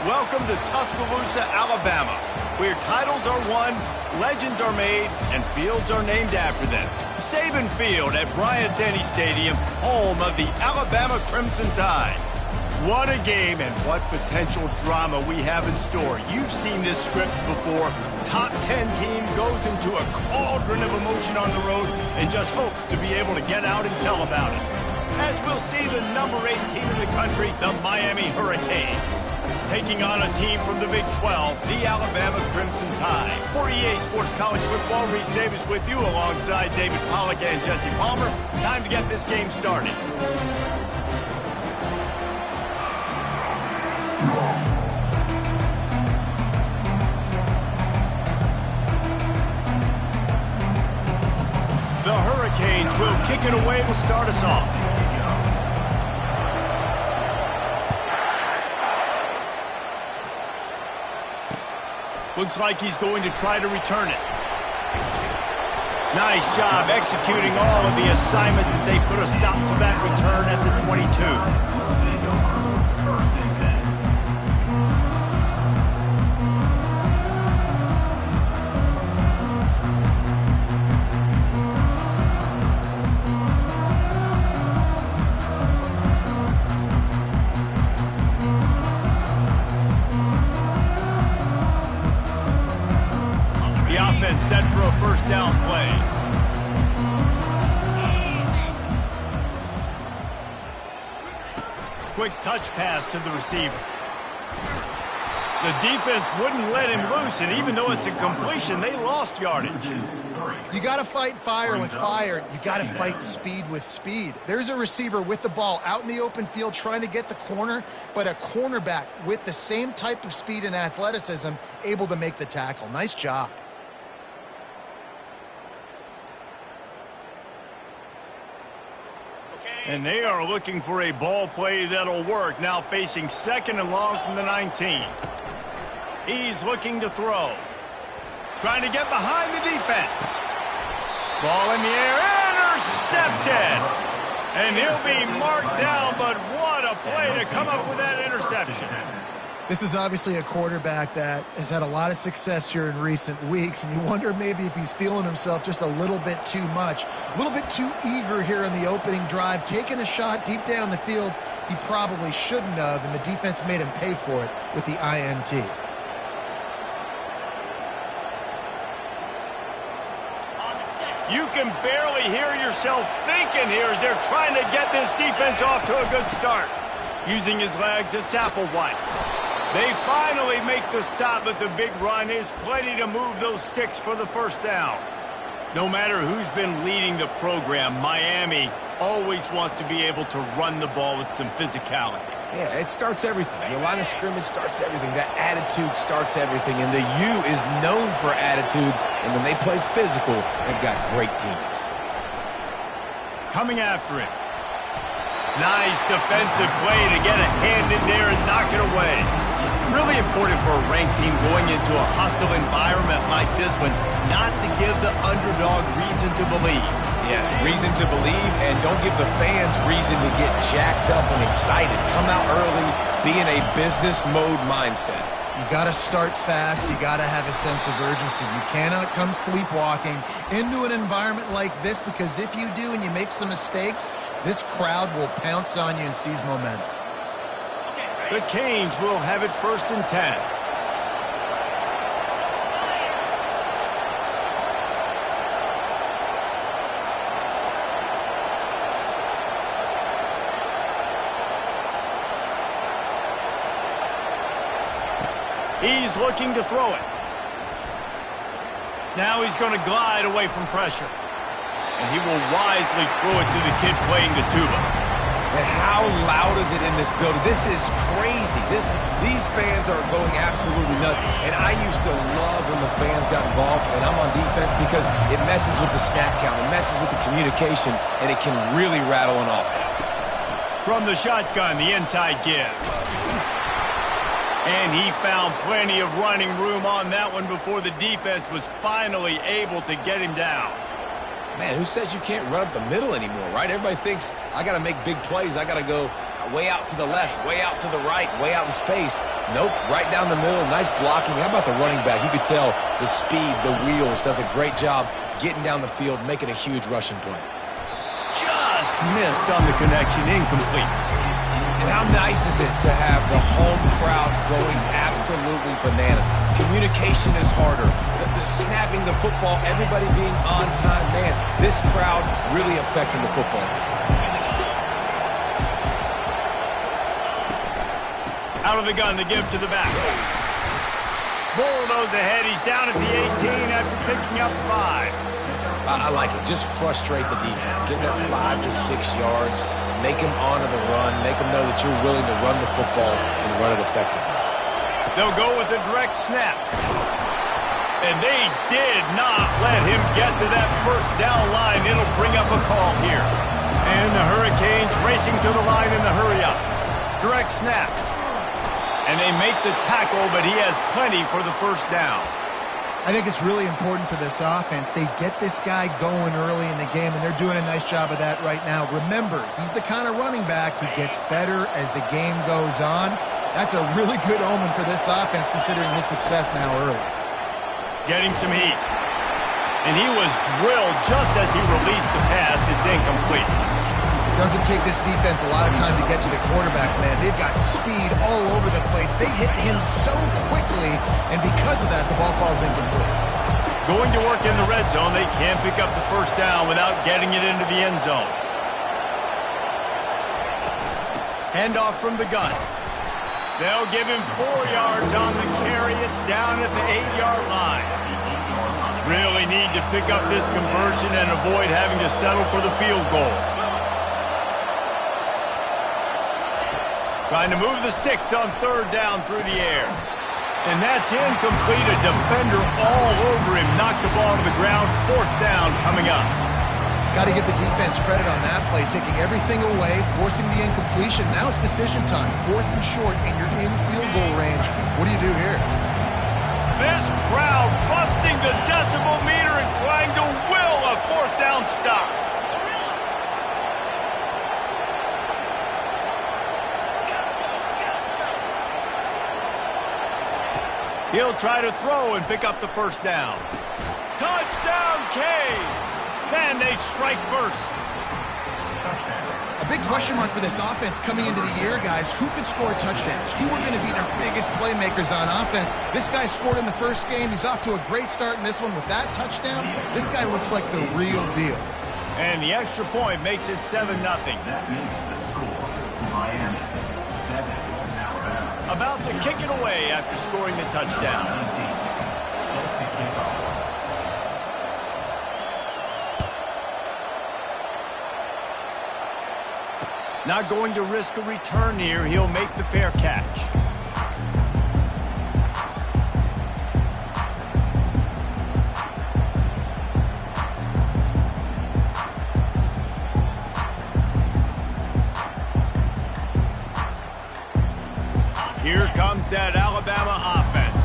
Welcome to Tuscaloosa, Alabama, where titles are won, legends are made, and fields are named after them. Saban Field at Bryant-Denny Stadium, home of the Alabama Crimson Tide. What a game and what potential drama we have in store. You've seen this script before. Top 10 team goes into a cauldron of emotion on the road and just hopes to be able to get out and tell about it. As we'll see the number 8 team in the country, the Miami Hurricanes, taking on a team from the Big 12, the Alabama Crimson Tide. For EA Sports College Football, Reese Davis with you alongside David Pollack and Jesse Palmer. Time to get this game started. The Hurricanes will kick it away to start us off. Looks like he's going to try to return it. Nice job executing all of the assignments as they put a stop to that return at the 22. Set for a first down play. Quick touch pass to the receiver. The defense wouldn't let him loose, and even though it's a completion, they lost yardage. You got to fight fire with fire. You got to fight speed with speed. There's a receiver with the ball out in the open field trying to get the corner, but a cornerback with the same type of speed and athleticism able to make the tackle. Nice job. And they are looking for a ball play that'll work. Now facing second and long from the 19. He's looking to throw. Trying to get behind the defense. Ball in the air. Intercepted. And he'll be marked down, but what a play to come up with that interception. This is obviously a quarterback that has had a lot of success here in recent weeks, and you wonder maybe if he's feeling himself just a little bit too much, a little bit too eager here in the opening drive, taking a shot deep down the field he probably shouldn't have, and the defense made him pay for it with the INT. You can barely hear yourself thinking here as they're trying to get this defense off to a good start. Using his legs, it's Applewhite. They finally make the stop, but the big run is plenty to move those sticks for the first down. No matter who's been leading the program, Miami always wants to be able to run the ball with some physicality. Yeah, it starts everything. The line of scrimmage starts everything. That attitude starts everything. And the U is known for attitude. And when they play physical, they've got great teams. Coming after him. Nice defensive play to get a hand in there and knock it away. Really important for a ranked team going into a hostile environment like this one not to give the underdog reason to believe. Yes, reason to believe, and don't give the fans reason to get jacked up and excited. Come out early, be in a business mode mindset. You got to start fast. You got to have a sense of urgency. You cannot come sleepwalking into an environment like this, because if you do and you make some mistakes, this crowd will pounce on you and seize momentum. The Canes will have it first and 10. He's looking to throw it. Now he's going to glide away from pressure. And he will wisely throw it to the kid playing the tuba. And how loud is it in this building? This is crazy. These fans are going absolutely nuts. And I used to love when the fans got involved, and I'm on defense, because it messes with the snap count. It messes with the communication, and it can really rattle an offense. From the shotgun, the inside give. And he found plenty of running room on that one before the defense was finally able to get him down. Man, who says you can't run up the middle anymore, right? Everybody thinks, I got to make big plays. I got to go Way out to the left, way out to the right, way out in space. Nope, right down the middle. Nice blocking. How about the running back? You could tell the speed, the wheels, does a great job getting down the field, making a huge rushing play. Just missed on the connection, incomplete. And how nice is it to have the home crowd going absolutely bananas? Communication is harder. The snapping the football, everybody being on time. Man, this crowd really affecting the football game. Out of the gun to give to the back. Bulldoze ahead. He's down at the 18 after picking up 5. I like it. Just frustrate the defense. Give them 5 to 6 yards. Make them honor the run. Make them know that you're willing to run the football and run it effectively. They'll go with a direct snap. And they did not let him get to that first down line. It'll bring up a call here. And the Hurricanes racing to the line in the hurry-up. Direct snap. And they make the tackle, but he has plenty for the first down. I think it's really important for this offense. They get this guy going early in the game, and they're doing a nice job of that right now. Remember, he's the kind of running back who gets better as the game goes on. That's a really good omen for this offense, considering his success now early. Getting some heat. And he was drilled just as he released the pass. It's incomplete. Doesn't take this defense a lot of time to get to the quarterback, man. They've got speed all over the place. They hit him so quickly, and because of that, the ball falls incomplete. Going to work in the red zone. They can't pick up the first down without getting it into the end zone. Handoff from the gun. They'll give him 4 yards on the carry. It's down at the 8-yard line. Really need to pick up this conversion and avoid having to settle for the field goal. Trying to move the sticks on third down through the air. And that's incomplete. A defender all over him. Knocked the ball to the ground. Fourth down coming up. Got to give the defense credit on that play, taking everything away, forcing the incompletion. Now it's decision time. 4th and short, and you're in field goal range. What do you do here? This crowd busting the decibel meter and trying to will a fourth down stop. He'll try to throw and pick up the first down. Touchdown, Canes! Then they strike first. A big question mark for this offense coming into the year, guys. Who could score touchdowns? Who are going to be their biggest playmakers on offense? This guy scored in the first game. He's off to a great start in this one with that touchdown. This guy looks like the real deal. And the extra point makes it 7-0. That makes the score Miami 7, Alabama. About to kick it away after scoring the touchdown. Set to kick off. Not going to risk a return here. He'll make the fair catch. Here comes that Alabama offense.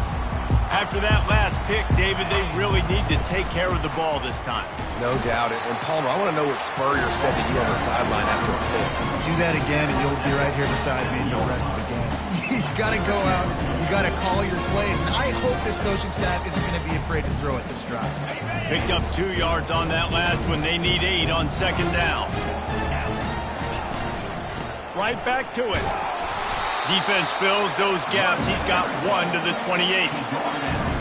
After that last pick, David, they really need to take care of the ball this time. No doubt. And Palmer, I want to know what Spurrier said to you on the sideline after a pick. Do that again, and you'll be right here beside me for the rest of the game. You got to go out. You got to call your plays. And I hope this coaching staff isn't going to be afraid to throw at this drive. Picked up 2 yards on that last one. They need 8 on second down. Right back to it. Defense fills those gaps. He's got 1 to the 28.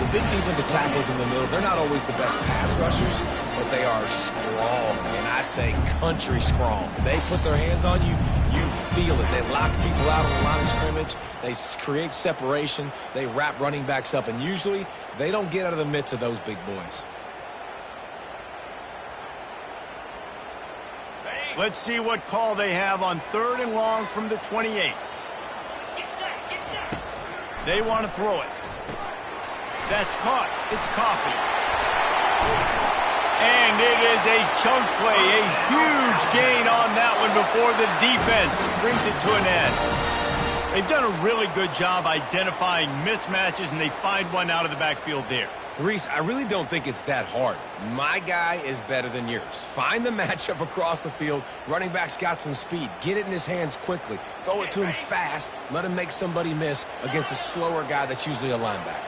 The big defensive tackles in the middle, they're not always the best pass rushers, but they are strong, and I say country strong. They put their hands on you, you feel it. They lock people out on the line of scrimmage. They create separation. They wrap running backs up, and usually they don't get out of the midst of those big boys. Let's see what call they have on 3rd and long from the 28. They want to throw it. That's caught. It's Coffee. And it is a chunk play, a huge gain on that one before the defense brings it to an end. They've done a really good job identifying mismatches, and they find one out of the backfield there. Reese, I really don't think it's that hard. My guy is better than yours. Find the matchup across the field. Running back's got some speed. Get it in his hands quickly. Throw it to him fast. Let him make somebody miss against a slower guy that's usually a linebacker.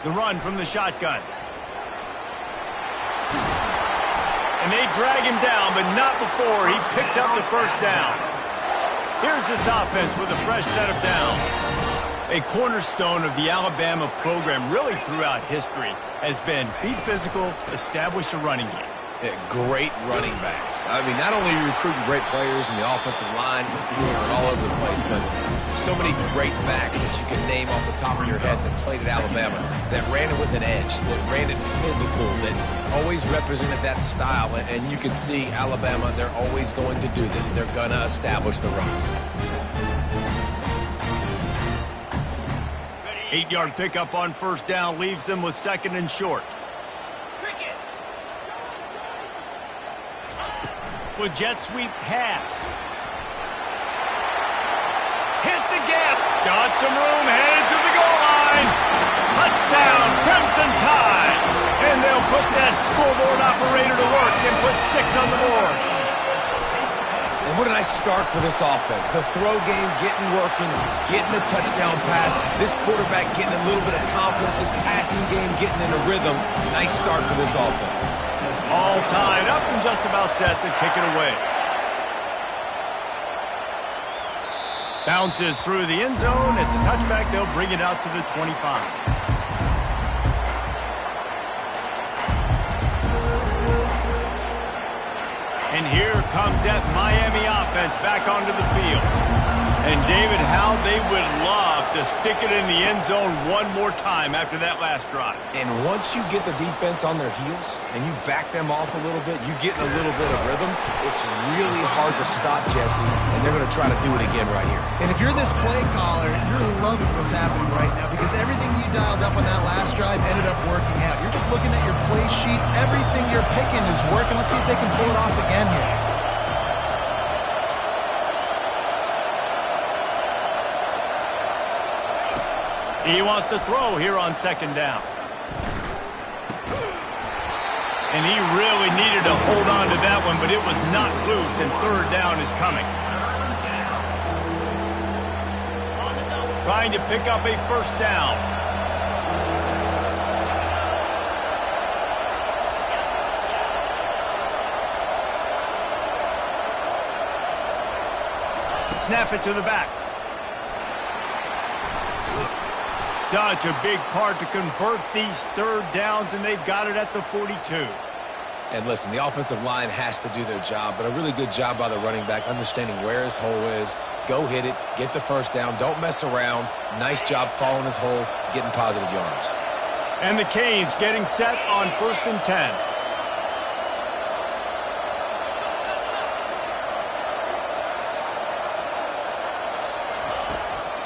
The run from the shotgun. And they drag him down, but not before he picks up the first down. Here's this offense with a fresh set of downs. A cornerstone of the Alabama program really throughout history has been be physical, establish a running game. Yeah, great running backs. I mean, not only are you recruiting great players in the offensive line and school and all over the place, but so many great backs that you can name off the top of your head that played at Alabama, that ran it with an edge, that ran it physical, that always represented that style. And you can see Alabama, they're always going to do this. They're going to establish the run. 8-yard pickup on first down leaves them with second and short. With jet sweep pass. Hit the gap. Got some room, headed to the goal line. Touchdown, Crimson Tide. And they'll put that scoreboard operator to work and put 6 on the board. And what a nice start for this offense. The throw game getting working, getting the touchdown pass. This quarterback getting a little bit of confidence. This passing game getting in a rhythm. Nice start for this offense. All tied up and just about set to kick it away. Bounces through the end zone. It's a touchback. They'll bring it out to the 25. And here comes that Miami offense back onto the field. And, David, how they would love to stick it in the end zone one more time after that last drive. And once you get the defense on their heels and you back them off a little bit, you get in a little bit of rhythm, it's really hard to stop, Jesse, and they're going to try to do it again right here. And if you're this play caller, you're loving what's happening right now because everything you dialed up on that last drive ended up working out. You're just looking at your play sheet. Everything you're picking is working. Let's see if they can pull it off again here. He wants to throw here on second down. And he really needed to hold on to that one, but it was not loose, and third down is coming. Trying to pick up a first down. Snap it to the back. Such a big part to convert these third downs, and they've got it at the 42. And listen, the offensive line has to do their job, but a really good job by the running back understanding where his hole is. Go hit it, get the first down, don't mess around. Nice job following his hole, getting positive yards. And the Canes getting set on first and 10.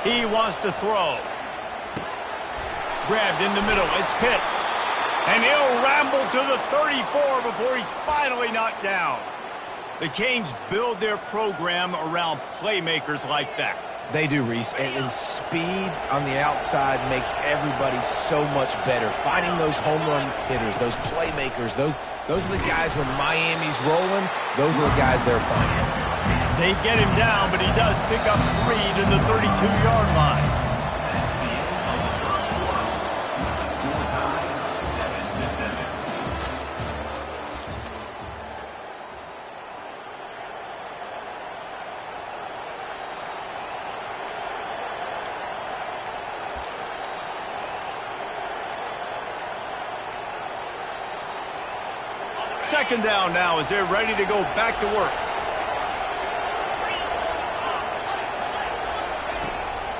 He wants to throw. Grabbed in the middle. It's Pitts. And he'll ramble to the 34 before he's finally knocked down. The Canes build their program around playmakers like that. They do, Reese, and speed on the outside makes everybody so much better. Finding those home run hitters, those playmakers, those are the guys when Miami's rolling, those are the guys they're finding. They get him down, but he does pick up 3 to the 32-yard line. Second down now as they're ready to go back to work.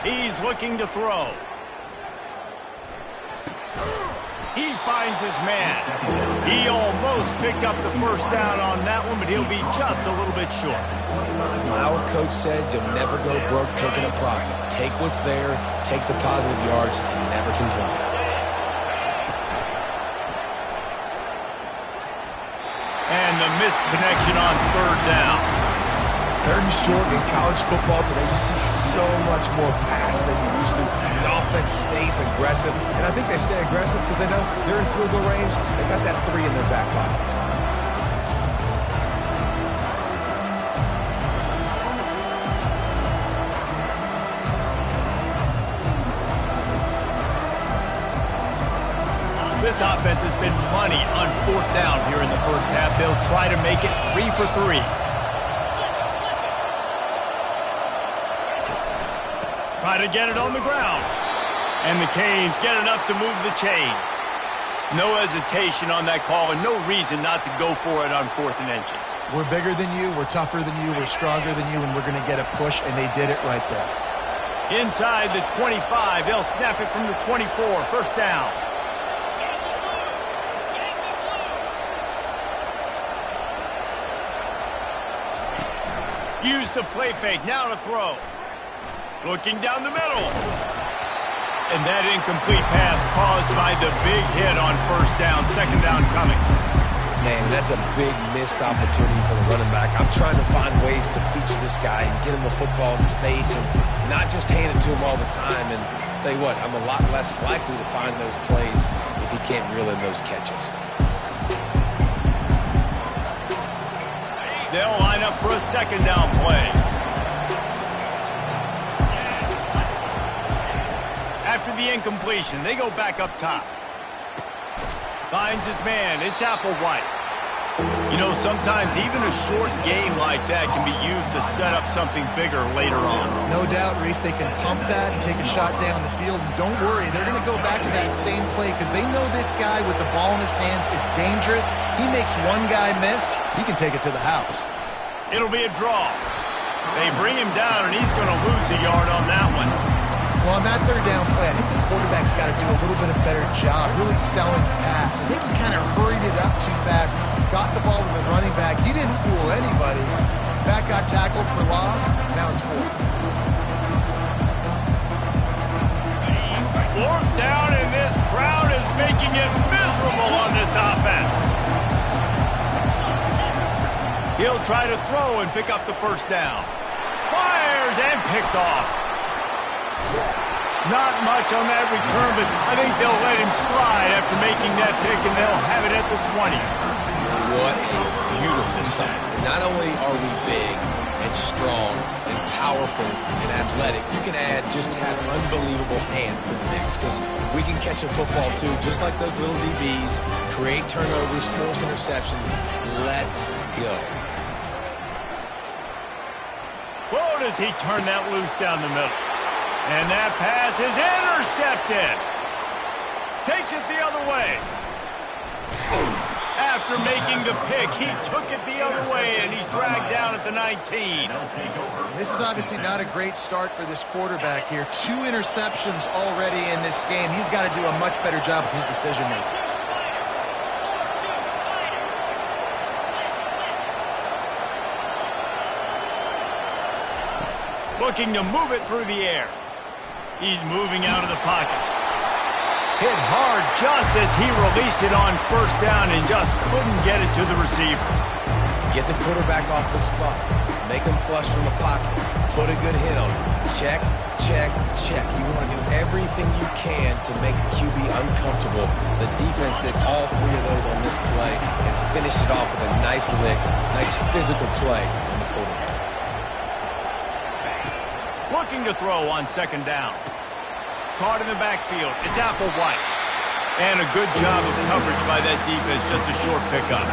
He's looking to throw. He finds his man. He almost picked up the first down on that one, but he'll be just a little bit short. Our coach said you'll never go broke taking a profit. Take what's there, take the positive yards, and never complain. And the missed connection on third down. Third and short in college football today, you see so much more pass than you used to. The offense stays aggressive, and I think they stay aggressive because they know they're in field goal range. They got that 3 in their back pocket. This offense has been money on 4th down here in the first half. They'll try to make it 3 for 3. Try to get it on the ground. And the Canes get enough to move the chains. No hesitation on that call and no reason not to go for it on 4th and inches. We're bigger than you, we're tougher than you, we're stronger than you, and we're going to get a push, and they did it right there. Inside the 25, they'll snap it from the 24, first down. Use the play fake, now to throw. Looking down the middle. And that incomplete pass caused by the big hit on first down, second down coming. Man, that's a big missed opportunity for the running back. I'm trying to find ways to feature this guy and get him the football in space and not just hand it to him all the time. And I'll tell you what, I'm a lot less likely to find those plays if he can't reel in those catches. They'll line up for a second down play. After the incompletion, they go back up top. Finds his man. It's Applewhite. You know, sometimes even a short game like that can be used to set up something bigger later on. No doubt, Reese, they can pump that and take a shot down the field. And don't worry, they're going to go back to that same play because they know this guy with the ball in his hands is dangerous. He makes one guy miss, he can take it to the house. It'll be a draw. They bring him down, and he's going to lose a yard on that one. Well, on that third down play, I think the quarterback's got to do a little bit of better job really selling the pass. I think he kind of hurried it up too fast, got the ball to the running back. He didn't fool anybody. Back got tackled for loss. Now it's 4th. 4th down, and this crowd is making it miserable on this offense. He'll try to throw and pick up the first down. Fires and picked off. Not much on that return, but I think they'll let him slide after making that pick, and they'll have it at the 20. What a beautiful sight. Not only are we big and strong and powerful and athletic, you can just have unbelievable hands to the mix because we can catch a football too, just like those little DBs, create turnovers, force interceptions. Let's go. Whoa, does he turn that loose down the middle? And that pass is intercepted. Takes it the other way. After making the pick, he took it the other way, and he's dragged down at the 19. This is obviously not a great start for this quarterback here. 2 interceptions already in this game. He's got to do a much better job with his decision-making. Looking to move it through the air. He's moving out of the pocket. Hit hard just as he released it on first down and just couldn't get it to the receiver. Get the quarterback off the spot. Make him flush from the pocket. Put a good hit on him. Check, check, check. You want to do everything you can to make the QB uncomfortable. The defense did all 3 of those on this play and finished it off with a nice lick, nice physical play on the quarterback. Looking to throw on second down. Caught in the backfield. It's Applewhite. And a good job of coverage by that defense. Just a short pickup.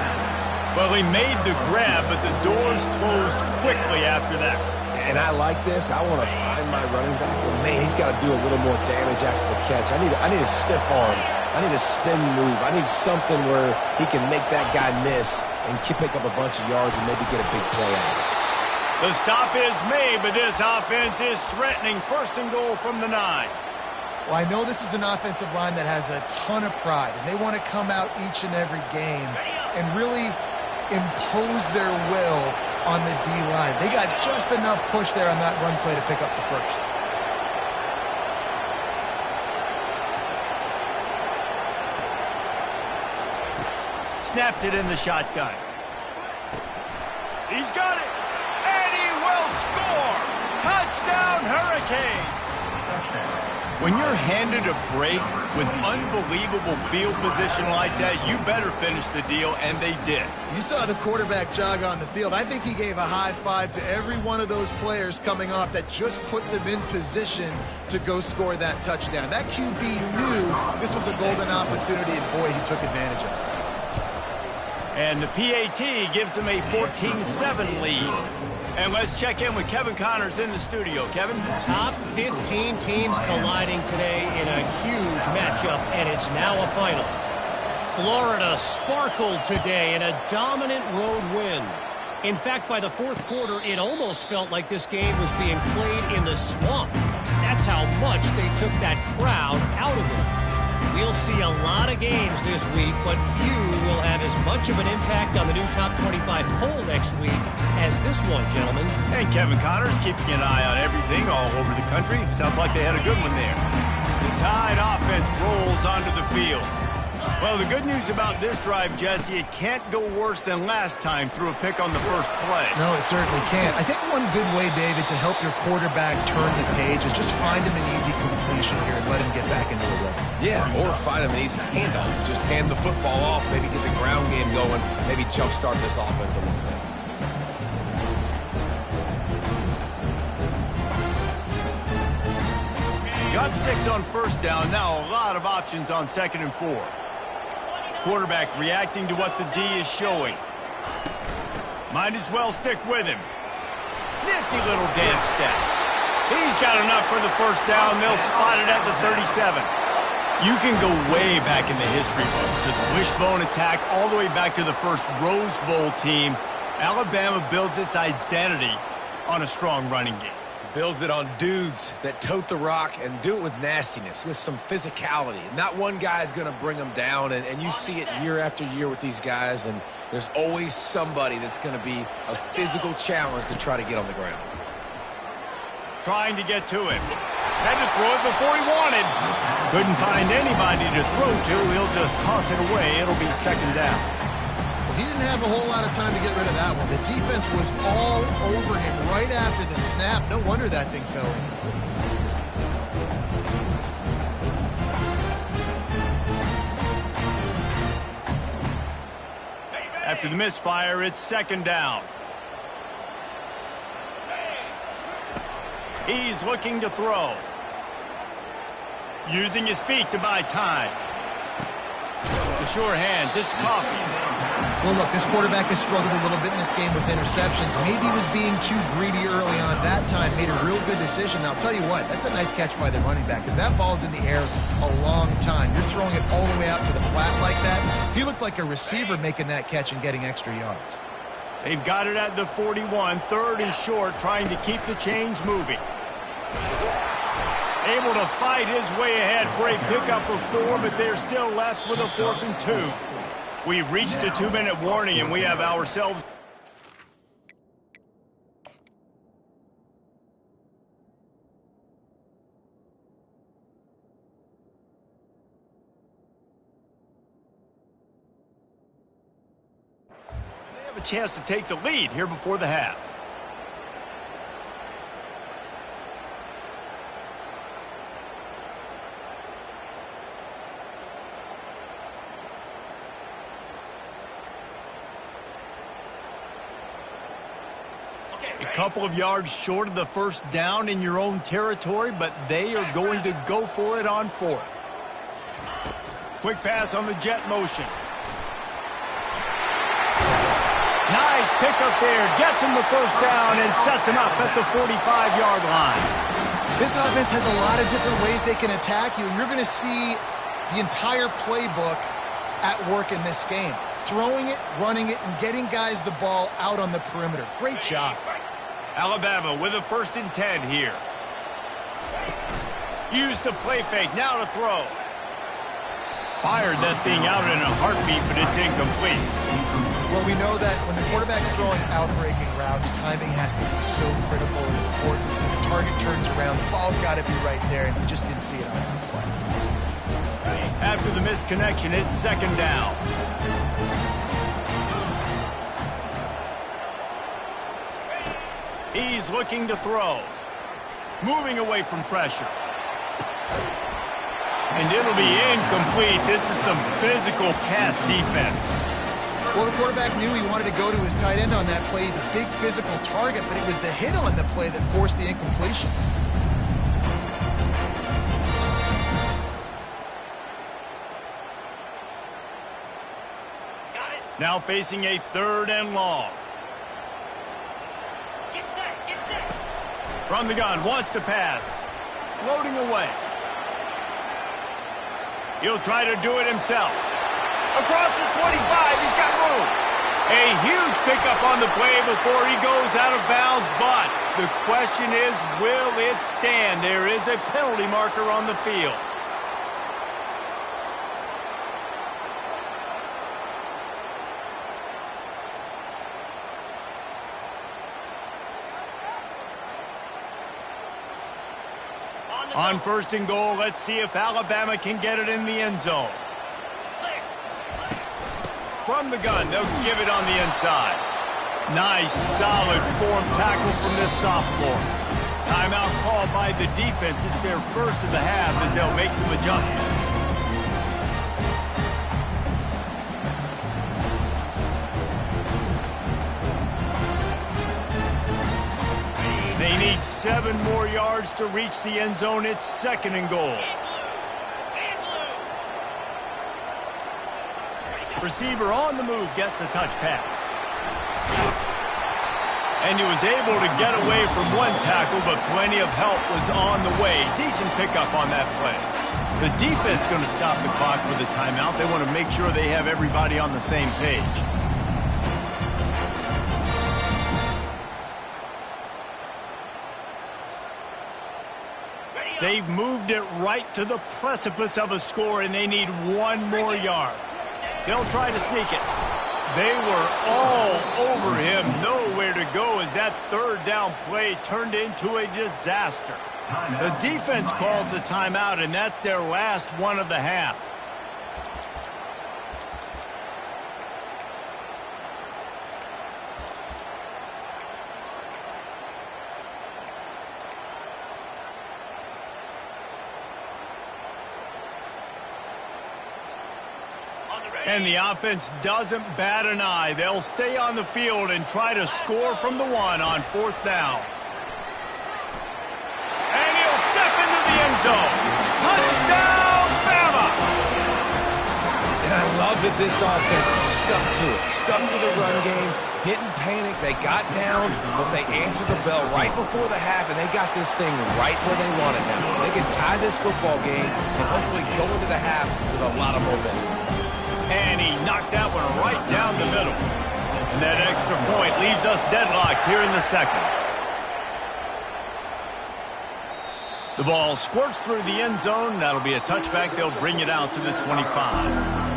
Well, he made the grab, but the doors closed quickly after that. And I like this. I want to find my running back. But, man, he's got to do a little more damage after the catch. I need a stiff arm. I need a spin move. I need something where he can make that guy miss and pick up a bunch of yards and maybe get a big play out of it. The stop is made, but this offense is threatening. First and goal from the 9. Well, I know this is an offensive line that has a ton of pride, and they want to come out each and every game and really impose their will on the D-line. They got just enough push there on that run play to pick up the first. Snapped it in the shotgun. He's got it, and he Hurricane. When you're handed a break with unbelievable field position like that, you better finish the deal, and they did. You saw the quarterback jog on the field. I think he gave a high five to every one of those players coming off that just put them in position to go score that touchdown. That QB knew this was a golden opportunity, and boy, he took advantage of it. And the PAT gives them a 14-7 lead. And let's check in with Kevin Connors in the studio. Kevin? Top 15 teams colliding today in a huge matchup, and it's now a final. Florida sparkled today in a dominant road win. In fact, by the fourth quarter, it almost felt like this game was being played in the swamp. That's how much they took that crowd out of it. We'll see a lot of games this week, but few will have as much of an impact on the new Top 25 poll next week as this one, gentlemen. And Kevin Connors keeping an eye on everything all over the country. Sounds like they had a good one there. The Tide offense rolls onto the field. Well, the good news about this drive, Jesse, it can't go worse than last time through a pick on the first play. No, it certainly can't. I think one good way, David, to help your quarterback turn the page is just find him an easy completion here and let him get back into a rhythm. Yeah, or find him an easy handoff. Just hand the football off, maybe get the ground game going, maybe jumpstart this offense a little bit. Got 6 on first down. Now a lot of options on 2nd and 4. Quarterback reacting to what the D is showing. Might as well stick with him. Nifty little dance step. He's got enough for the first down. They'll spot it at the 37. You can go way back in the history books to the wishbone attack all the way back to the first Rose Bowl team. Alabama builds its identity on a strong running game. Builds it on dudes that tote the rock and do it with nastiness, with some physicality. Not one guy's going to bring them down, and you see it year after year with these guys, and there's always somebody that's going to be a physical challenge to try to get on the ground. Trying to get to it. Had to throw it before he wanted. Couldn't find anybody to throw to. He'll just toss it away. It'll be 2nd down. He didn't have a whole lot of time to get rid of that one. The defense was all over him right after the snap. No wonder that thing fell in. After the misfire, it's 2nd down. He's looking to throw. Using his feet to buy time. The sure hands, it's Coffee. Well, look, this quarterback has struggled a little bit in this game with interceptions. Maybe he was being too greedy early on that time, made a real good decision. I'll tell you what, that's a nice catch by the running back because that ball's in the air a long time. You're throwing it all the way out to the flat like that. He looked like a receiver making that catch and getting extra yards. They've got it at the 41, 3rd and short, trying to keep the chains moving. Able to fight his way ahead for a pickup of 4, but they're still left with a 4th and 2. We've reached the 2-minute warning, and we have ourselves... They have a chance to take the lead here before the half. A couple of yards short of the first down in your own territory, but they are going to go for it on 4th. Quick pass on the jet motion. Nice pickup there. Gets him the first down and sets him up at the 45-yard line. This offense has a lot of different ways they can attack you, and you're going to see the entire playbook at work in this game. Throwing it, running it, and getting guys the ball out on the perimeter. Great job. Alabama with a 1st and 10 here. Use the play fake, now to throw. Fired that thing out in a heartbeat, but it's incomplete. Well, we know that when the quarterback's throwing out-breaking routes, timing has to be so critical and important. When the target turns around, the ball's got to be right there, and we just didn't see it on that play. After the misconnection, it's 2nd down. He's looking to throw. moving away from pressure. And it'll be incomplete. This is some physical pass defense. Well, the quarterback knew he wanted to go to his tight end on that play. He's a big physical target, but it was the hit on the play that forced the incompletion. Now facing a 3rd and long. Get set. From the gun, wants to pass. Floating away. He'll try to do it himself. Across the 25, he's got room. A huge pickup on the play before he goes out of bounds, but the question is, will it stand? There is a penalty marker on the field. On 1st and goal, let's see if Alabama can get it in the end zone. From the gun, they'll give it on the inside. Nice, solid form tackle from this sophomore. Timeout called by the defense. It's their first of the half as they'll make some adjustments. They need 7 more yards to reach the end zone. It's 2nd and goal. Receiver on the move gets the touch pass. And he was able to get away from one tackle, but plenty of help was on the way. Decent pickup on that play. The defense going to stop the clock with a timeout. They want to make sure they have everybody on the same page. They've moved it right to the precipice of a score, and they need 1 more yard. They'll try to sneak it. They were all over him. Nowhere to go as that 3rd down play turned into a disaster. The defense calls the timeout, and that's their last one of the half. And the offense doesn't bat an eye. They'll stay on the field and try to score from the 1 on 4th down. And he'll step into the end zone. Touchdown, Bama! And I love that this offense stuck to it. Stuck to the run game. Didn't panic. They got down, but they answered the bell right before the half, and they got this thing right where they want it now. They can tie this football game and hopefully go into the half with a lot of momentum. And he knocked that one right down the middle. And that extra point leaves us deadlocked here in the 2nd. The ball squirts through the end zone. That'll be a touchback. They'll bring it out to the 25.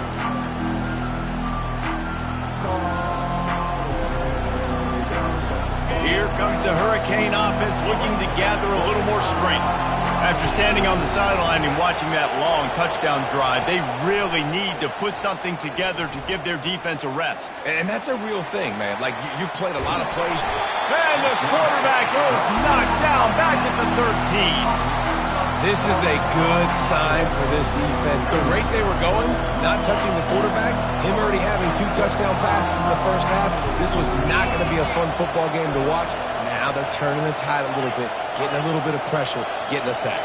Here comes the Hurricane offense looking to gather a little more strength. After standing on the sideline and watching that long touchdown drive, they really need to put something together to give their defense a rest. And that's a real thing, man. Like, you played a lot of plays. And the quarterback is knocked down back at the 13. This is a good sign for this defense. The rate they were going, not touching the quarterback, him already having 2 touchdown passes in the first half, this was not going to be a fun football game to watch. Now they're turning the tide a little bit, getting a little bit of pressure, getting a sack.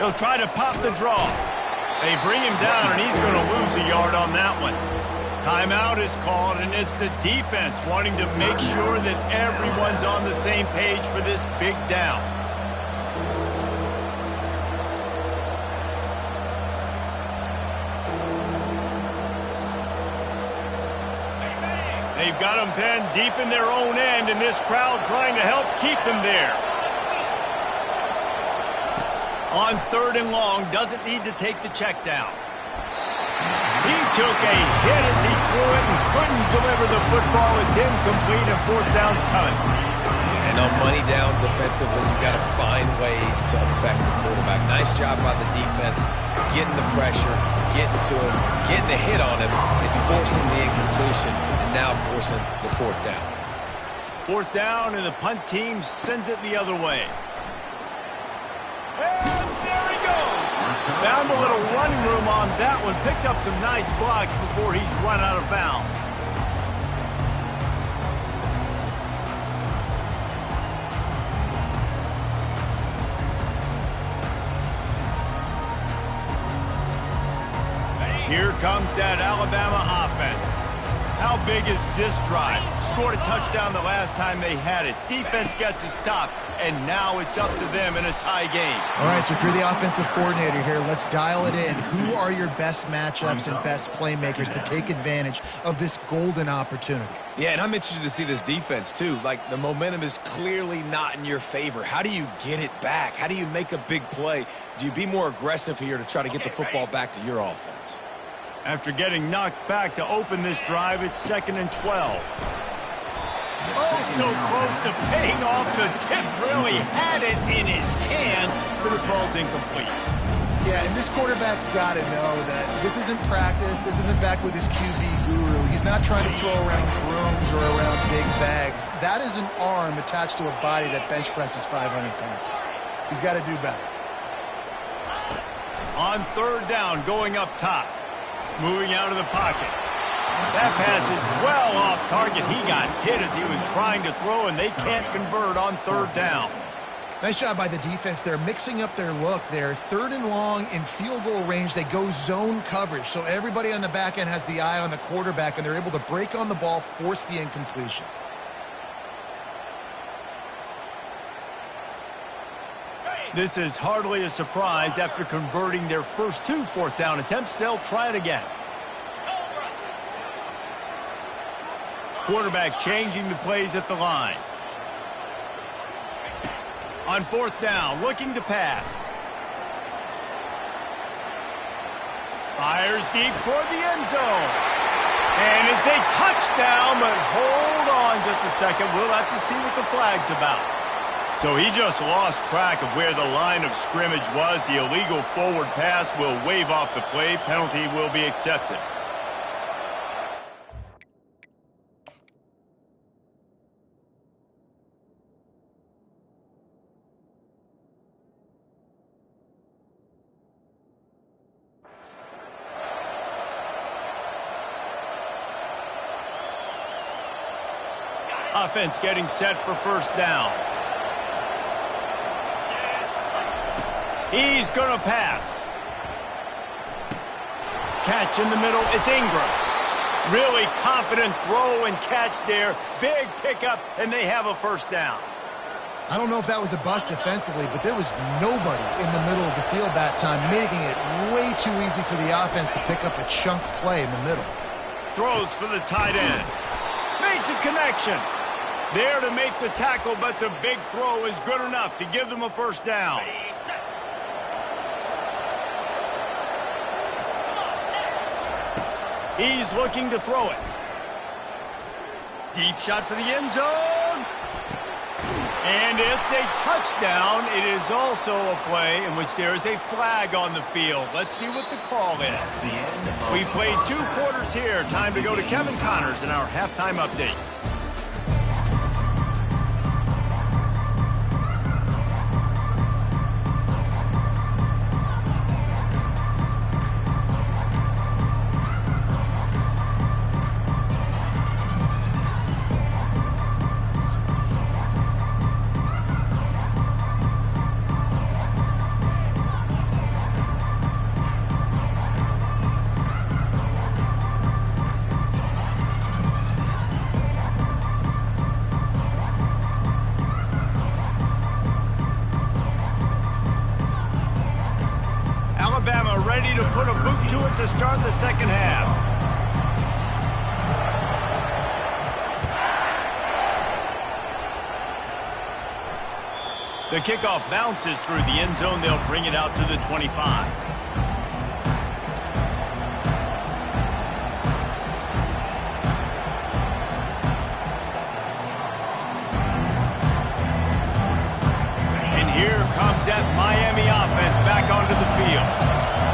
He'll try to pop the draw. They bring him down, and he's going to lose a yard on that one. Timeout is called, and it's the defense wanting to make sure that everyone's on the same page for this big down. They've got them pinned deep in their own end, and this crowd trying to help keep them there. On 3rd and long, doesn't need to take the check down. He took a hit as he threw it and couldn't deliver the football. It's incomplete, and 4th down's coming. And on money down defensively, you've got to find ways to affect the quarterback. Nice job by the defense, getting the pressure, getting to him, getting a hit on him, and forcing the incompletion. And and now forcing the fourth down. Fourth down, and the punt team sends it the other way. And there he goes. Found a little running room on that one. Picked up some nice blocks before he's run out of bounds. Here comes that Alabama offense. How big is this drive? Scored a touchdown the last time they had it. Defense gets a stop, and now it's up to them in a tie game. All right, so if you're the offensive coordinator here, let's dial it in. Who are your best matchups and best playmakers to take advantage of this golden opportunity? Yeah, and I'm interested to see this defense, too. Like, the momentum is clearly not in your favor. How do you get it back? How do you make a big play? Do you be more aggressive here to try to get the football back to your offense? After getting knocked back to open this drive, it's 2nd and 12. Oh, so close to paying off. The tip really had it in his hands, but it falls incomplete. Yeah, and this quarterback's got to know that this isn't practice. This isn't back with his QB guru. He's not trying to throw around brooms or around big bags. That is an arm attached to a body that bench presses 500 pounds. He's got to do better. On 3rd down, going up top. Moving out of the pocket. That pass is well off target. He got hit as he was trying to throw, and they can't convert on 3rd down. Nice job by the defense. They're mixing up their look there. 3rd and long in field goal range. They go zone coverage. So everybody on the back end has the eye on the quarterback, and they're able to break on the ball, force the incompletion. This is hardly a surprise. After converting their first 2 4th down attempts, they'll try it again. Quarterback changing the plays at the line. On 4th down, looking to pass. Fires deep toward the end zone. And it's a touchdown, but hold on just a second. We'll have to see what the flag's about. So he just lost track of where the line of scrimmage was. The illegal forward pass will wave off the play. Penalty will be accepted. Offense getting set for 1st down. He's going to pass. Catch in the middle. It's Ingram. Really confident throw and catch there. Big pickup, and they have a 1st down. I don't know if that was a bust defensively, but there was nobody in the middle of the field that time, making it way too easy for the offense to pick up a chunk play in the middle. Throws for the tight end. Makes a connection. There to make the tackle, but the big throw is good enough to give them a 1st down. He's looking to throw it. Deep shot for the end zone. And it's a touchdown. It is also a play in which there is a flag on the field. Let's see what the call is. We played 2 quarters here. Time to go to Kevin Connors in our halftime update. Alabama ready to put a boot to it to start the 2nd half. The kickoff bounces through the end zone. They'll bring it out to the 25. And here comes that Miami offense back onto the field.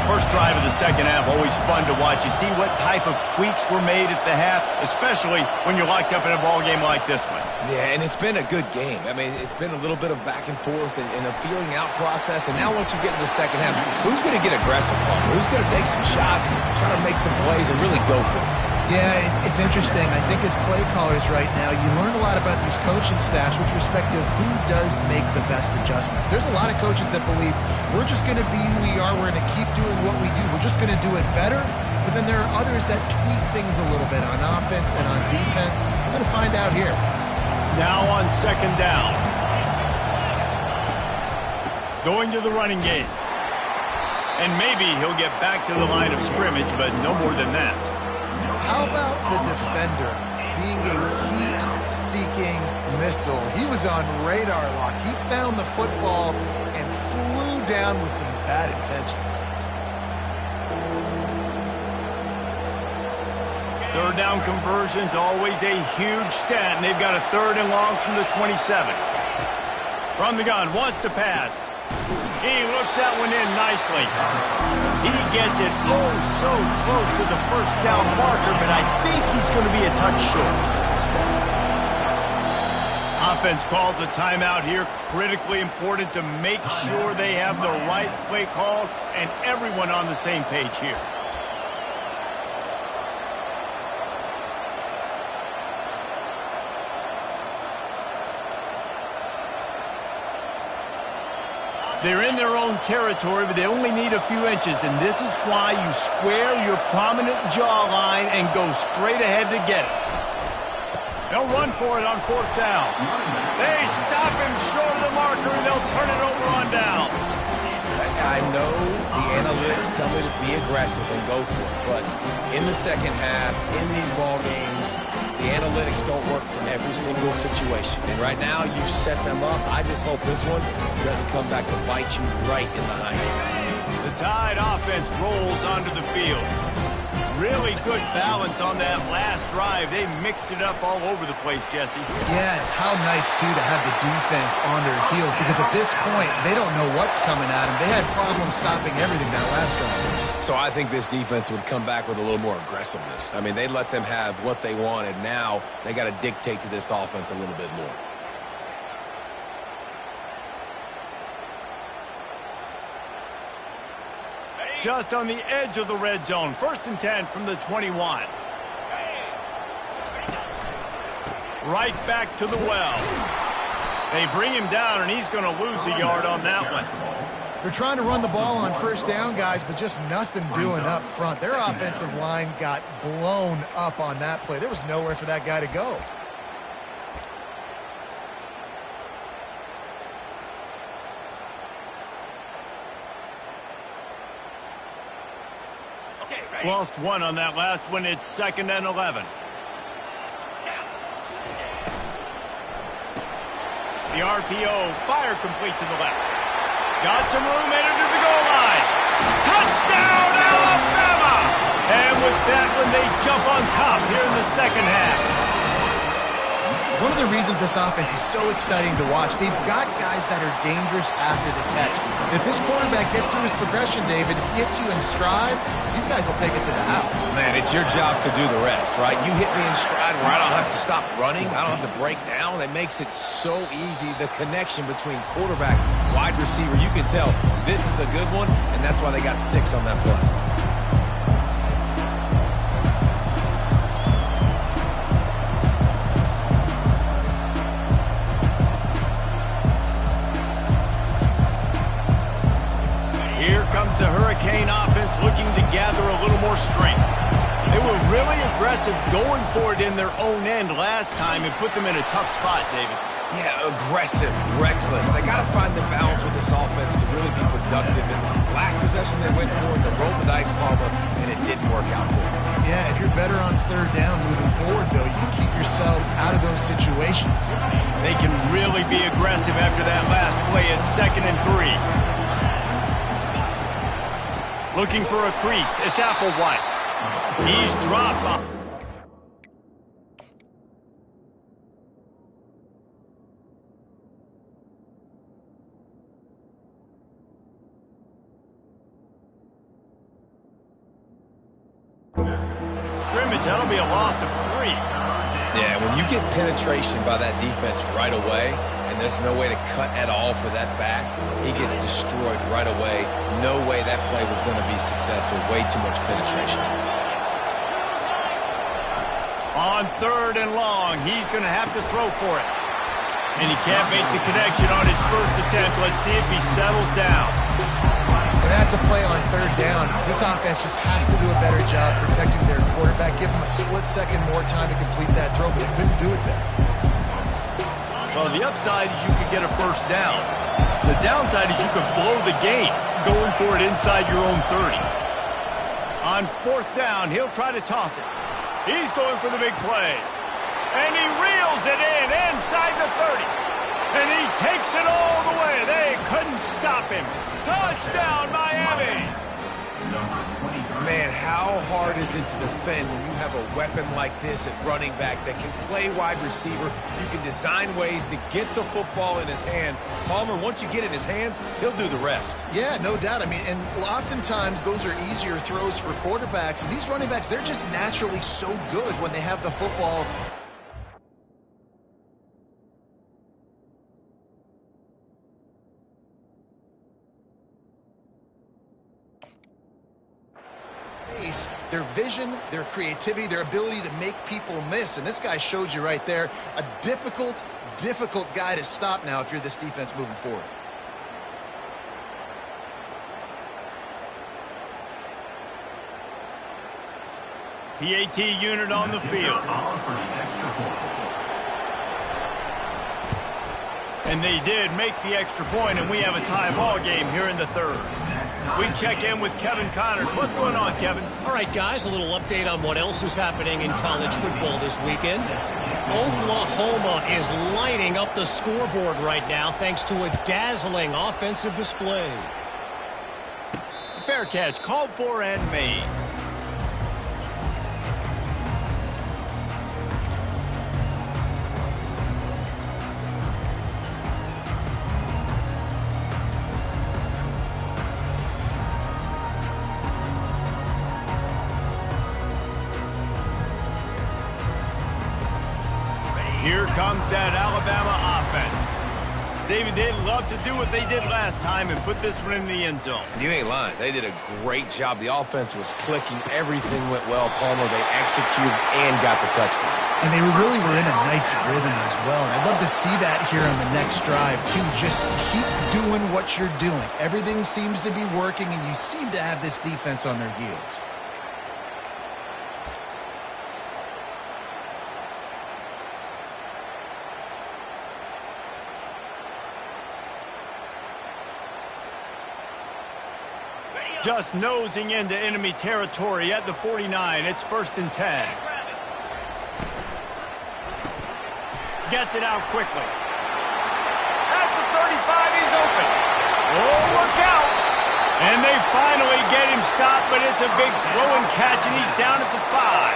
First drive of the second half always fun to watch. You see what type of tweaks were made at the half, especially when you're locked up in a ball game like this one. Yeah, and it's been a good game. I mean, it's been a little bit of back and forth and a feeling out process. And now once you get in the second half, who's going to get aggressive, Palmer? Who's going to take some shots, try to make some plays, and really go for it? Yeah, it's interesting. I think as play callers right now, you learn a lot about these coaching staffs with respect to who does make the best adjustments. There's a lot of coaches that believe we're just going to be who we are. We're going to keep doing what we do. We're just going to do it better. But then there are others that tweak things a little bit on offense and on defense. We're going to find out here. Now on second down. Going to the running game. And maybe he'll get back to the line of scrimmage, but no more than that. How about the defender being a heat-seeking missile? He was on radar lock. He found the football and flew down with some bad intentions. Third down conversion's always a huge stat, and they've got a 3rd and long from the 27. From the gun, wants to pass. He looks that one in nicely. He gets it so close to the first down marker, but I think he's going to be a touch short. Offense calls a timeout here. Critically important to make sure they have the right play called and everyone on the same page here. They're in their own territory, but they only need a few inches, and this is why you square your prominent jawline and go straight ahead to get it. They'll run for it on 4th down. They stop him short of the marker, and they'll turn it over on down. I know the analytics tell me to be aggressive and go for it, but in the second half, in these ball games, the analytics don't work for every single situation. And right now, you set them up. I just hope this one doesn't come back to bite you right in the hind end. The Tide offense rolls onto the field. Really good balance on that last drive. They mixed it up all over the place, Jesse. Yeah, and how nice, too, to have the defense on their heels, because at this point, they don't know what's coming at them. They had problems stopping everything that last drive. So I think this defense would come back with a little more aggressiveness. I mean, they let them have what they wanted. Now they got to dictate to this offense a little bit more. Just on the edge of the red zone. 1st and 10 from the 21. Right back to the well. They bring him down, and he's going to lose a yard on that one. They're trying to run the ball on 1st down, guys, but just nothing doing up front. Their offensive line got blown up on that play. There was nowhere for that guy to go. Lost one on that last one. It's 2nd and 11. The RPO, fire complete to the left. Got some room, headed to the goal line. Touchdown, Alabama! And with that one, they jump on top here in the second half. One of the reasons this offense is so exciting to watch, they've got guys that are dangerous after the catch. If this quarterback gets through his progression, David, gets you in stride, these guys will take it to the house. Man, it's your job to do the rest, right? You hit me in stride where I don't have to stop running. I don't have to break down. It makes it so easy. The connection between quarterback, wide receiver, you can tell this is a good one, and that's why they got 6 on that play. The Hurricane offense looking to gather a little more strength. They were really aggressive going for it in their own end last time and put them in a tough spot, David. Yeah, aggressive, reckless. They got to find the balance with this offense to really be productive. And last possession they went for it, they rolled the dice, Palmer, and it didn't work out for them. Yeah, if you're better on 3rd down moving forward, though, you can keep yourself out of those situations. They can really be aggressive after that last play at 2nd and 3. Looking for a crease. It's Applewhite. He's dropped off. scrimmage. That'll be a loss of 3. Yeah, when you get penetration by that defense right away, and there's no way to cut at all for that back, he gets destroyed right away. No way that play was going to be successful. Way too much penetration. On 3rd and long, he's going to have to throw for it. And he can't make the connection on his first attempt. Let's see if he settles down. And that's a play on 3rd down. This offense just has to do a better job protecting their quarterback. Give him a split second more time to complete that throw, but they couldn't do it there. Well, the upside is you could get a first down. The downside is you could blow the game going for it inside your own 30. On 4th down, he'll try to toss it. He's going for the big play. And he reels it in inside the 30. And he takes it all the way. They couldn't stop him. Touchdown, Miami! Man, how hard is it to defend when you have a weapon like this at running back that can play wide receiver? You can design ways to get the football in his hand. Palmer, once you get it in his hands, he'll do the rest. Yeah, no doubt. I mean, and oftentimes those are easier throws for quarterbacks. And these running backs, they're just naturally so good when they have the football. Their vision, their creativity, their ability to make people miss. And this guy showed you right there, a difficult guy to stop now if you're this defense moving forward. PAT unit on the field. And they did make the extra point, and we have a tie ball game here in the 3rd. We check in with Kevin Connors. What's going on, Kevin? All right, guys, a little update on what else is happening in college football this weekend. Oklahoma is lighting up the scoreboard right now thanks to a dazzling offensive display. Fair catch, called for and made. Here comes that Alabama offense. David, they'd love to do what they did last time and put this one in the end zone. You ain't lying. They did a great job. The offense was clicking. Everything went well. Palmer, they executed and got the touchdown. And they really were in a nice rhythm as well. And I'd love to see that here on the next drive, too. Just keep doing what you're doing. Everything seems to be working, and you seem to have this defense on their heels. Just nosing into enemy territory at the 49. It's 1st and 10. Gets it out quickly. At the 35, he's open. Oh, look out. And they finally get him stopped, but it's a big throw and catch, and he's down at the 5.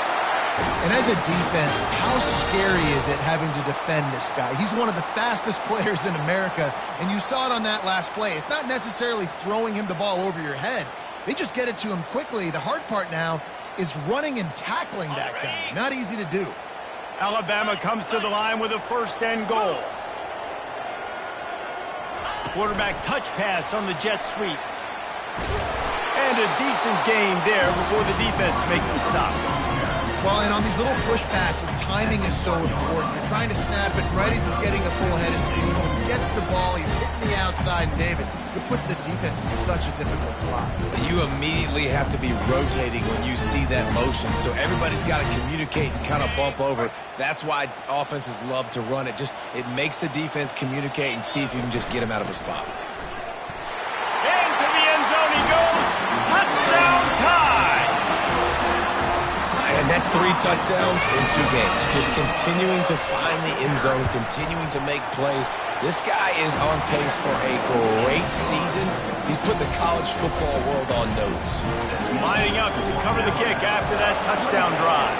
And as a defense, how scary is it having to defend this guy? He's one of the fastest players in America, and you saw it on that last play. It's not necessarily throwing him the ball over your head. They just get it to him quickly. The hard part now is running and tackling that guy. Not easy to do. Alabama comes to the line with a 1st and goal. Quarterback touch pass on the jet sweep. And a decent gain there before the defense makes the stop. Well, and on these little push passes, timing is so important. You're trying to snap it right as he's getting a full head of steam. When he gets the ball, he's hitting the outside, and David, it puts the defense in such a difficult spot. You immediately have to be rotating when you see that motion, so everybo's got to communicate and kind of bump over. That's why offenses love to run it. It makes the defense communicate and see if you can just get him out of a spot. Into the end zone he goes. Touchdown tie. And that's 3 touchdowns in 2 games. Just continuing to find the end zone, continuing to make plays. This guy is on pace for a great season. He's put the college football world on notice. Lining up to cover the kick after that touchdown drive.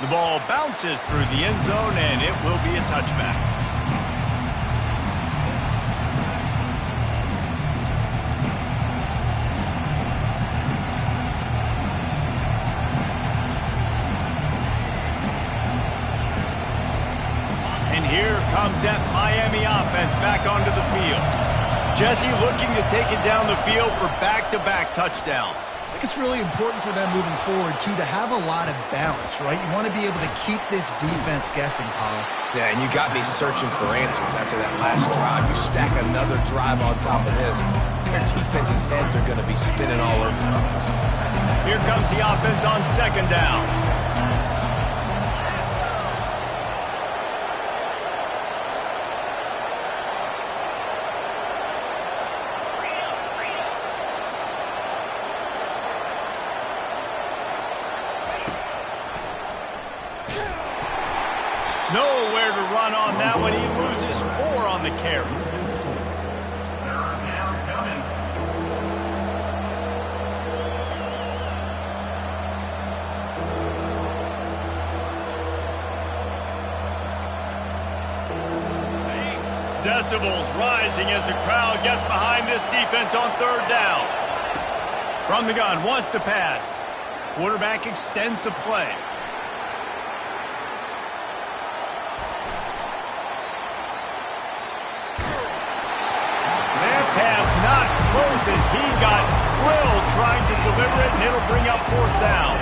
The ball bounces through the end zone, and it will be a touchback. offense back onto the field. Jesse looking to take it down the field for back-to-back touchdowns. I think it's really important for them moving forward, too, to have a lot of balance, right? You want to be able to keep this defense guessing, Paul. Yeah, and you got me searching for answers after that last drive. You stack another drive on top of this, their defense's heads are going to be spinning all over the place. Here comes the offense on second down. Nowhere to run on that one. He loses 4 on the carry. Third down coming. Decibels rising as the crowd gets behind this defense on third down. From the gun, wants to pass. Quarterback extends the play. That pass not close as he got drilled trying to deliver it, and it'll bring up fourth down.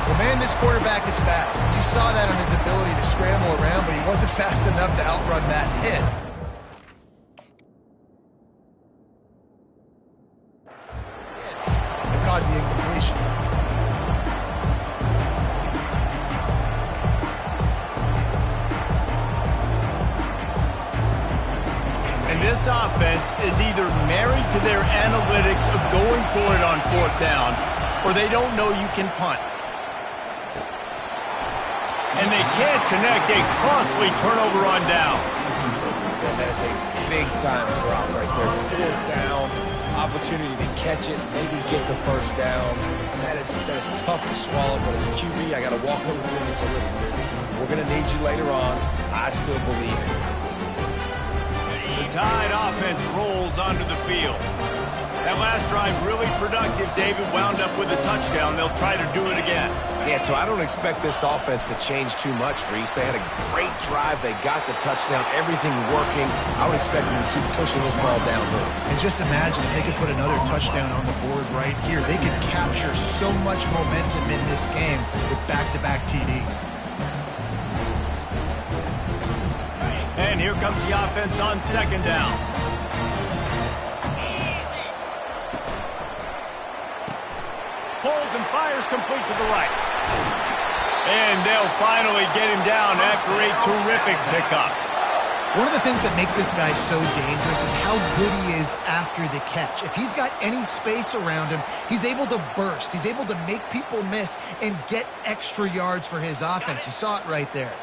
Well, man, this quarterback is fast. You saw that on his ability to scramble around, but he wasn't fast enough to outrun that hit. It caused the incompletion. And this offense is either married to their analytics of going for it on fourth down, or they don't know you can punt. And they can't connect a costly turnover on down. And that is a big-time drop right there. Fourth down, opportunity to catch it, maybe get the first down. That is tough to swallow, but as a QB, I got to walk over to him and say, listen, dude, we're going to need you later on. I still believe it. The Tide offense rolls onto the field. That last drive really productive. David wound up with a touchdown. They'll try to do it again. Yeah, so I don't expect this offense to change too much, Reese. They had a great drive. They got the touchdown. Everything working. I would expect them to keep pushing this ball downhill. And just imagine if they could put another touchdown on the board right here. They could capture so much momentum in this game with back-to-back TDs. And here comes the offense on second down. Pulls and fires complete to the right. And they'll finally get him down after a terrific pickup. One of the things that makes this guy so dangerous is how good he is after the catch. If he's got any space around him, he's able to burst. He's able to make people miss and get extra yards for his offense. You saw it right there.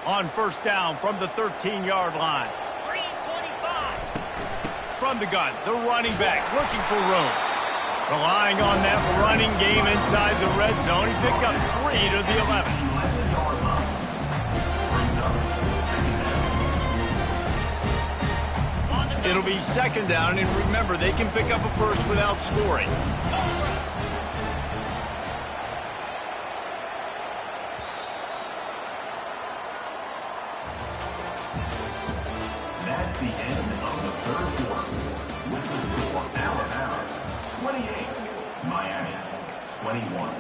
On first down from the 13-yard line. From the gun, the running back looking for room. Relying on that running game inside the red zone. He picked up 3 to the 11. 11-yard line. Brings up second down. It'll be second down, and remember, they can pick up a first without scoring. That's the end of the third quarter. With the score, Alabama 28, Miami 21.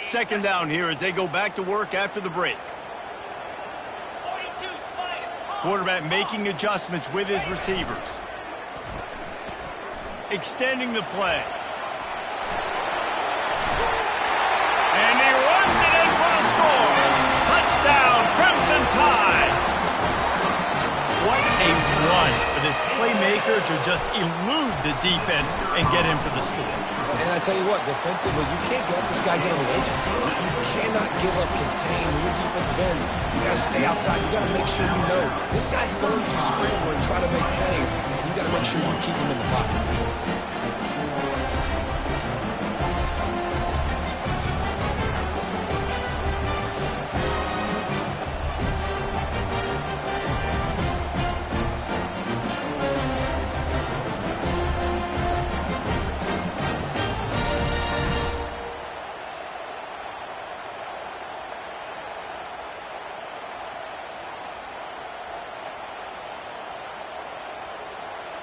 Second down here as they go back to work after the break. Quarterback making adjustments with his receivers. Extending the play. And he runs it in for the score. Touchdown, Crimson Tide. What a run for this playmaker to just elude the defense and get in for the score. And I tell you what, defensively, you can't let this guy get on the edges. You cannot give up contain when your defensive ends. You got to stay outside. You got to make sure you know this guy's going to scramble and try to make plays. You got to make sure you keep him in the pocket.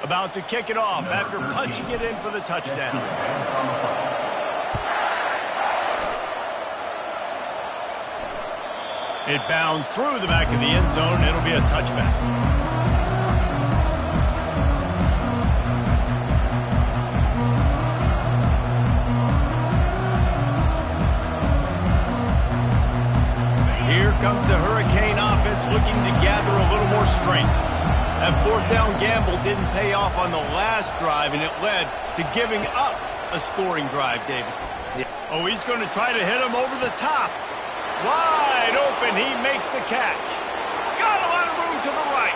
About to kick it off after punching it in for the touchdown. It bounds through the back of the end zone. It'll be a touchback. Here comes the Hurricane offense looking to gather a little more strength. That fourth down gamble didn't pay off on the last drive, and it led to giving up a scoring drive, David. Yeah. Oh, he's going to try to hit him over the top. Wide open, he makes the catch. Got a lot of room to the right.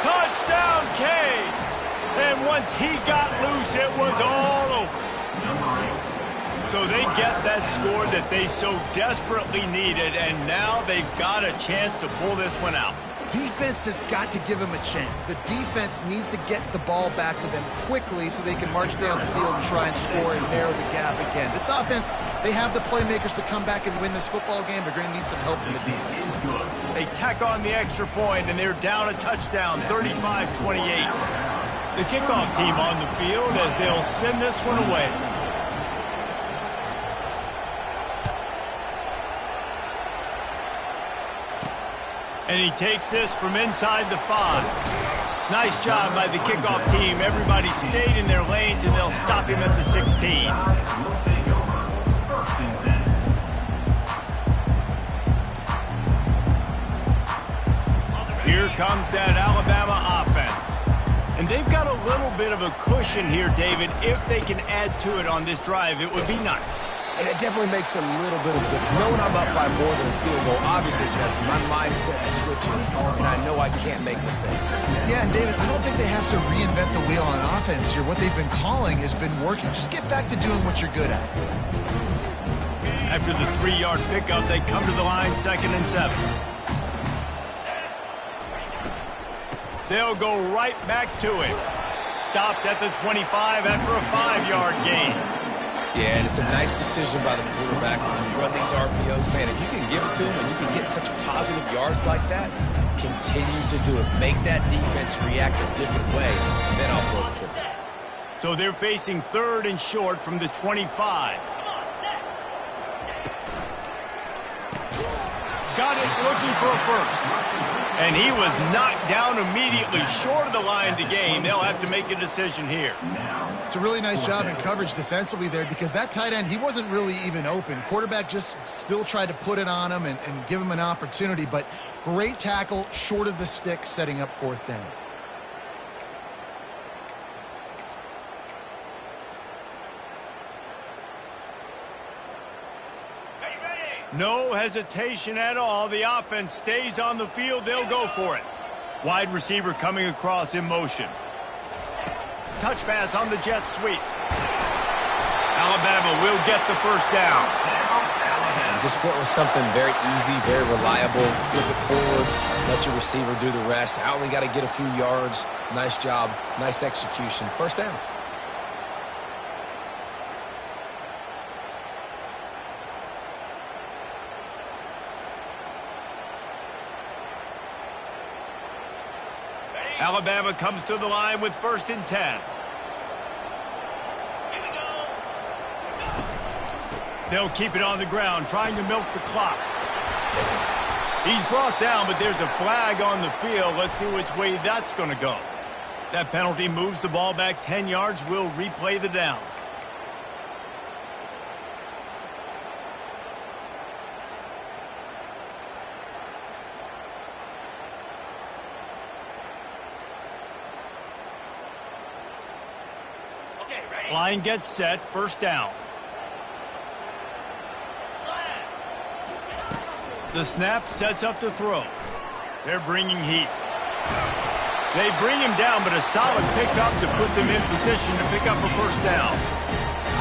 Touchdown, Canes. And once he got loose, it was all over. So they get that score that they so desperately needed, and now they've got a chance to pull this one out. Defense has got to give them a chance. The defense needs to get the ball back to them quickly so they can march down the field and try and score and narrow the gap again. This offense, they have the playmakers to come back and win this football game. They're going to need some help from the defense. They tack on the extra point, and they're down a touchdown, 35-28. The kickoff team on the field as they'll send this one away. And he takes this from inside the 5. Nice job by the kickoff team. Everybody stayed in their lanes, and they'll stop him at the 16. Here comes that Alabama offense. And they've got a little bit of a cushion here, David. If they can add to it on this drive, it would be nice. And it definitely makes a little bit of a difference. Knowing I'm up by more than a field goal, obviously, Jesse, my mindset switches, and I know I can't make mistakes. Yeah, and David, I don't think they have to reinvent the wheel on offense here. What they've been calling has been working. Just get back to doing what you're good at. After the 3-yard pickup, they come to the line, 2nd and 7. They'll go right back to it. Stopped at the 25 after a 5-yard gain. Yeah, and it's a nice decision by the quarterback when you run these RPOs. Man, if you can give it to him and you can get such positive yards like that, continue to do it. Make that defense react a different way, and then I'll throw the football. So they're facing 3rd and short from the 25. Got it looking for a first. And he was knocked down immediately short of the line to gain. They'll have to make a decision here. It's a really nice job in coverage defensively there because that tight end, he wasn't really even open. Quarterback just still tried to put it on him and give him an opportunity, but great tackle short of the stick, setting up 4th down. No hesitation at all. The offense stays on the field. They'll go for it. Wide receiver coming across in motion. Touch pass on the jet sweep. Alabama will get the first down. And just went with something very easy, very reliable. Flip it forward. Let your receiver do the rest. I only got to get a few yards. Nice job. Nice execution. First down. Alabama comes to the line with 1st and 10. They'll keep it on the ground, trying to milk the clock. He's brought down, but there's a flag on the field. Let's see which way that's going to go. That penalty moves the ball back 10 yards. We'll replay the down. Line gets set, 1st down. The snap sets up to throw. They're bringing heat. They bring him down, but a solid pickup to put them in position to pick up a 1st down.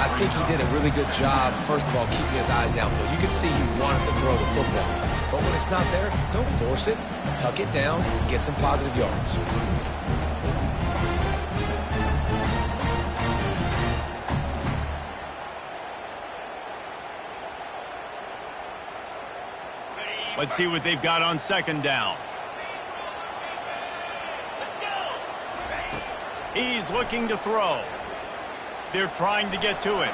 I think he did a really good job, first of all, keeping his eyes downfield. You can see he wanted to throw the football. But when it's not there, don't force it. Tuck it down, get some positive yards. Let's see what they've got on 2nd down. He's looking to throw. They're trying to get to him.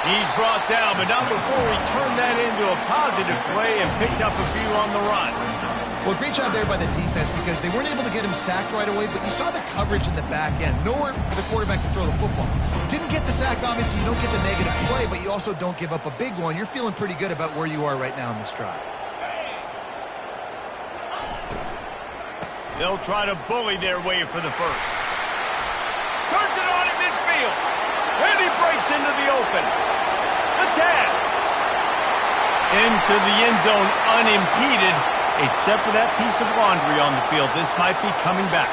He's brought down, but not before he turned that into a positive play and picked up a few on the run. Well, great job there by the defense because they weren't able to get him sacked right away, but you saw the coverage in the back end. Nowhere for the quarterback to throw the football. Didn't get the sack, obviously. You don't get the negative play, but you also don't give up a big one. You're feeling pretty good about where you are right now in this drive. They'll try to bully their way for the first. Turns it on in midfield. And he breaks into the open. The tag. Into the end zone unimpeded, except for that piece of laundry on the field. This might be coming back.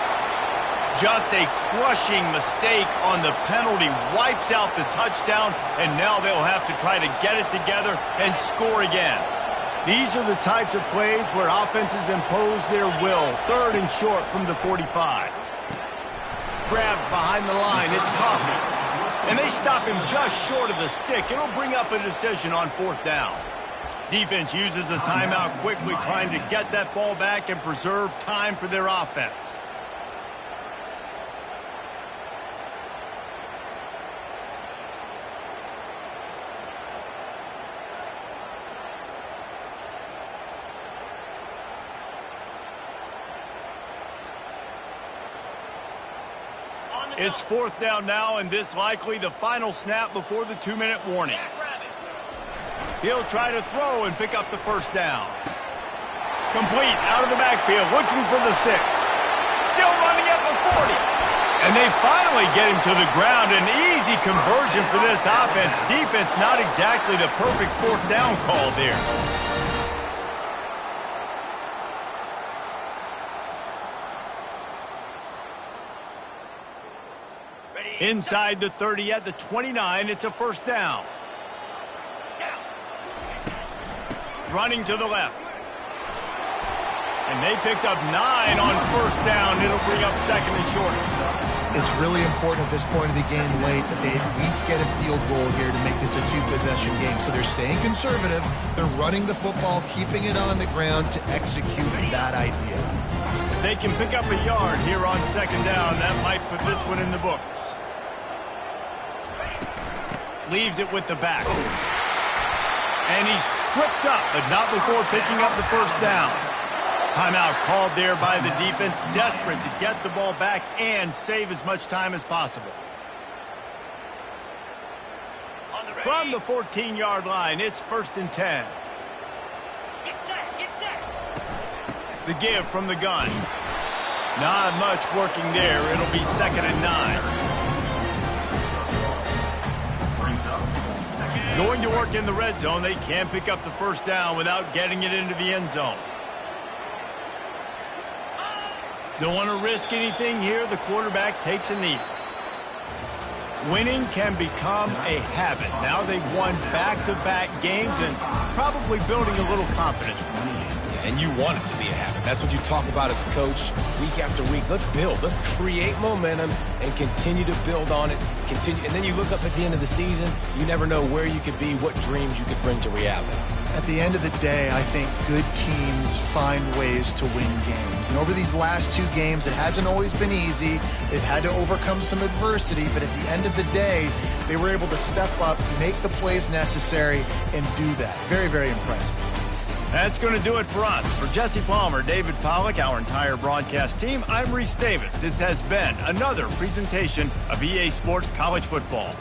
Just a crushing mistake on the penalty. Wipes out the touchdown, and now they'll have to try to get it together and score again. These are the types of plays where offenses impose their will. 3rd and short from the 45. Grabbed behind the line. It's Coffee. And they stop him just short of the stick. It'll bring up a decision on 4th down. Defense uses a timeout quickly, trying to get that ball back and preserve time for their offense. It's 4th down now, and this likely the final snap before the 2-minute warning. He'll try to throw and pick up the first down. Complete out of the backfield, looking for the sticks. Still running at the 40. And they finally get him to the ground. An easy conversion for this offense. Defense not exactly the perfect 4th down call there. Inside the 30 at the 29, it's a first down. Running to the left. And they picked up 9 on first down. It'll bring up 2nd and short. It's really important at this point of the game late that they at least get a field goal here to make this a 2-possession game. So they're staying conservative. They're running the football, keeping it on the ground to execute that idea. If they can pick up a yard here on 2nd down, that might put this one in the books. Leaves it with the back. And he's tripped up, but not before picking up the first down. Timeout called there by the defense, desperate to get the ball back and save as much time as possible. From the 14-yard line, it's 1st and 10. Get set. The give from the gun. Not much working there. It'll be 2nd and 9. Going to work in the red zone. They can't pick up the first down without getting it into the end zone. Don't want to risk anything here. The quarterback takes a knee. Winning can become a habit. Now they've won back-to-back games and probably building a little confidence from it. And you want it to be a habit. That's what you talk about as a coach week after week. Let's build. Let's create momentum and continue to build on it. Continue, and then you look up at the end of the season, you never know where you could be, what dreams you could bring to reality. At the end of the day, I think good teams find ways to win games. And over these last 2 games, it hasn't always been easy. They've had to overcome some adversity, but at the end of the day, they were able to step up, make the plays necessary, and do that. Very, very impressive. That's going to do it for us. For Jesse Palmer, David Pollack, our entire broadcast team, I'm Reese Davis. This has been another presentation of EA Sports College Football.